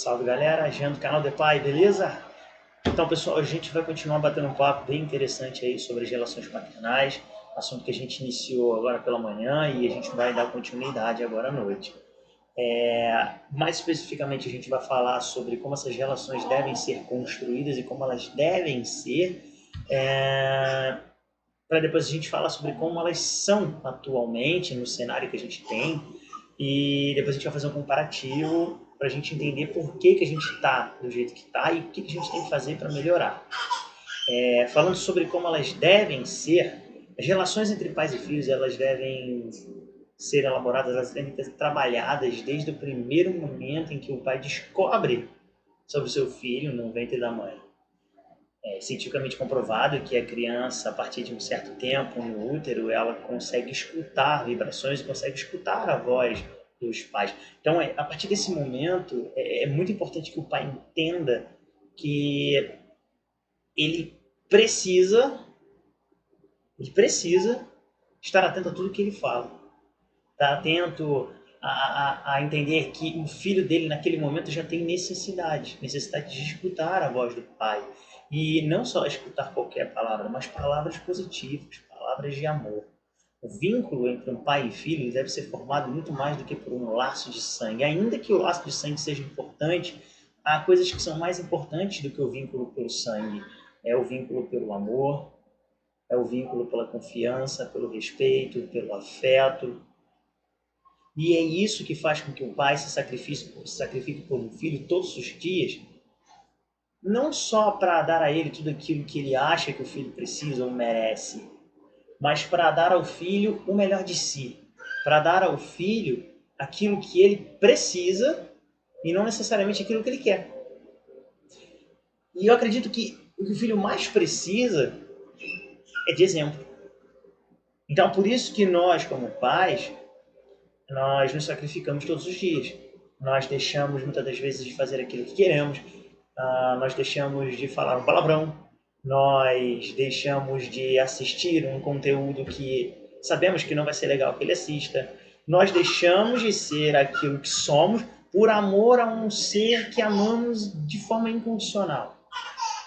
Salve galera, Jean do canal The Pai, beleza? Então pessoal, a gente vai continuar batendo um papo bem interessante aí sobre as relações paternais, assunto que a gente iniciou agora pela manhã e a gente vai dar continuidade agora à noite. Mais especificamente a gente vai falar sobre como essas relações devem ser construídas e como elas devem ser, para depois a gente falar sobre como elas são atualmente no cenário que a gente tem e depois a gente vai fazer um comparativo para a gente entender por que a gente está do jeito que está e o que a gente tem que fazer para melhorar. Falando sobre como elas devem ser, as relações entre pais e filhos elas devem ser elaboradas, elas devem ser trabalhadas desde o primeiro momento em que o pai descobre sobre o seu filho no ventre da mãe. É cientificamente comprovado que a criança, a partir de um certo tempo no útero, ela consegue escutar vibrações e consegue escutar a voz dos pais. Então, a partir desse momento, é muito importante que o pai entenda que ele precisa, ele precisa estar atento a tudo que ele fala. Estar atento a entender que o filho dele, naquele momento, já tem necessidade de escutar a voz do pai. E não só escutar qualquer palavra, mas palavras positivas, palavras de amor. O vínculo entre um pai e filho deve ser formado muito mais do que por um laço de sangue. Ainda que o laço de sangue seja importante, há coisas que são mais importantes do que o vínculo pelo sangue. É o vínculo pelo amor, é o vínculo pela confiança, pelo respeito, pelo afeto. E é isso que faz com que o pai se sacrifique por um filho todos os dias, não só para dar a ele tudo aquilo que ele acha que o filho precisa ou merece, mas para dar ao filho o melhor de si, para dar ao filho aquilo que ele precisa e não necessariamente aquilo que ele quer. E eu acredito que o que o filho mais precisa é de exemplo. Então, por isso que nós, como pais, nós nos sacrificamos todos os dias. Nós deixamos muitas das vezes de fazer aquilo que queremos, nós deixamos de falar um palavrão, nós deixamos de assistir um conteúdo que sabemos que não vai ser legal que ele assista, nós deixamos de ser aquilo que somos por amor a um ser que amamos de forma incondicional.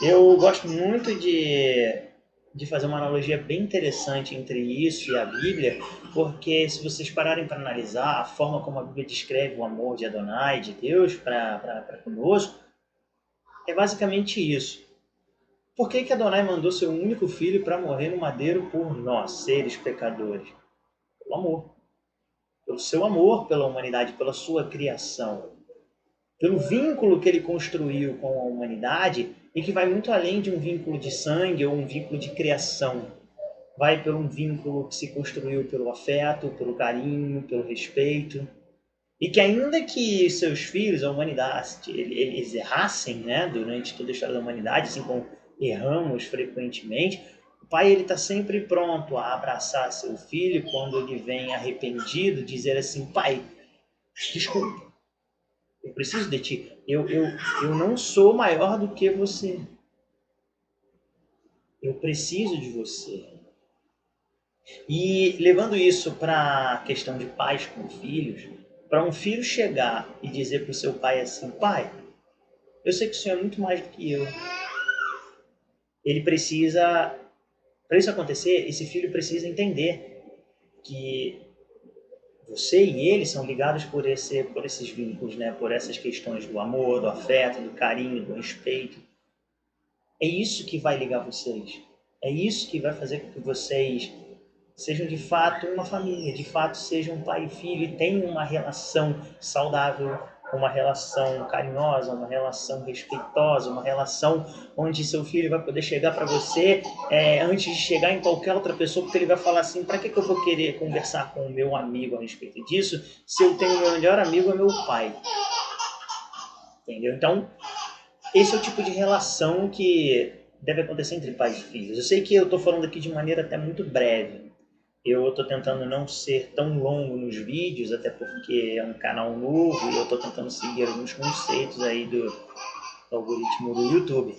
Eu gosto muito de fazer uma analogia bem interessante entre isso e a Bíblia, porque se vocês pararem para analisar a forma como a Bíblia descreve o amor de Adonai, de Deus para conosco, é basicamente isso. Por que Adonai mandou seu único filho para morrer no madeiro por nós, seres pecadores? Pelo amor. Pelo seu amor pela humanidade, pela sua criação. Pelo vínculo que ele construiu com a humanidade e que vai muito além de um vínculo de sangue ou um vínculo de criação. Vai por um vínculo que se construiu pelo afeto, pelo carinho, pelo respeito. E que ainda que seus filhos, a humanidade, eles errassem, né, durante toda a história da humanidade, assim como erramos frequentemente, o pai está sempre pronto a abraçar seu filho quando ele vem arrependido, dizer assim, pai, desculpa, eu preciso de ti, eu não sou maior do que você, eu preciso de você. E levando isso para a questão de pais com filhos, para um filho chegar e dizer para o seu pai assim, pai, eu sei que o senhor é muito mais do que eu. Ele precisa, para isso acontecer, esse filho precisa entender que você e ele são ligados por esses vínculos, né? Por essas questões do amor, do afeto, do carinho, do respeito. É isso que vai ligar vocês. É isso que vai fazer com que vocês sejam de fato uma família, de fato sejam pai e filho e tenham uma relação saudável, uma relação carinhosa, uma relação respeitosa, uma relação onde seu filho vai poder chegar para você antes de chegar em qualquer outra pessoa, porque ele vai falar assim, para que eu vou querer conversar com o meu amigo a respeito disso, se eu tenho o meu melhor amigo é meu pai. Entendeu? Então, esse é o tipo de relação que deve acontecer entre pais e filhos. Eu sei que eu estou falando aqui de maneira até muito breve, eu estou tentando não ser tão longo nos vídeos, até porque é um canal novo e eu estou tentando seguir alguns conceitos aí do algoritmo do YouTube.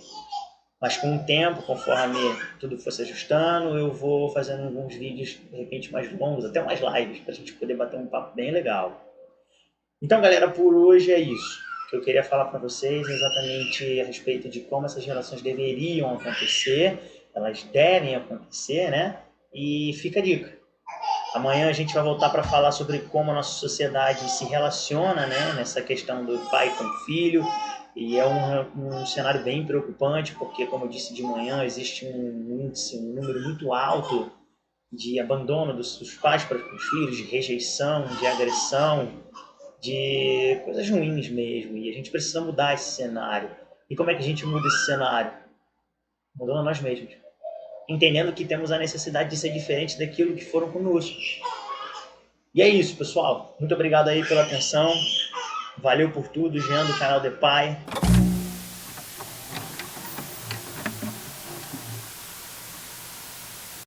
Mas com o tempo, conforme tudo for se ajustando, eu vou fazendo alguns vídeos, de repente, mais longos, até mais lives, para a gente poder bater um papo bem legal. Então, galera, por hoje é isso. que eu queria falar para vocês é exatamente a respeito de como essas relações deveriam acontecer, elas devem acontecer, né? E fica a dica. Amanhã a gente vai voltar para falar sobre como a nossa sociedade se relaciona, né, nessa questão do pai com o filho, e é um cenário bem preocupante, porque, como eu disse de manhã, existe um índice, um número muito alto de abandono dos pais para os filhos, de rejeição, de agressão, de coisas ruins mesmo, e a gente precisa mudar esse cenário. E como é que a gente muda esse cenário? Mudando nós mesmos. Entendendo que temos a necessidade de ser diferente daquilo que foram conosco. E é isso, pessoal. Muito obrigado aí pela atenção. Valeu por tudo, Jean do canal The Pai.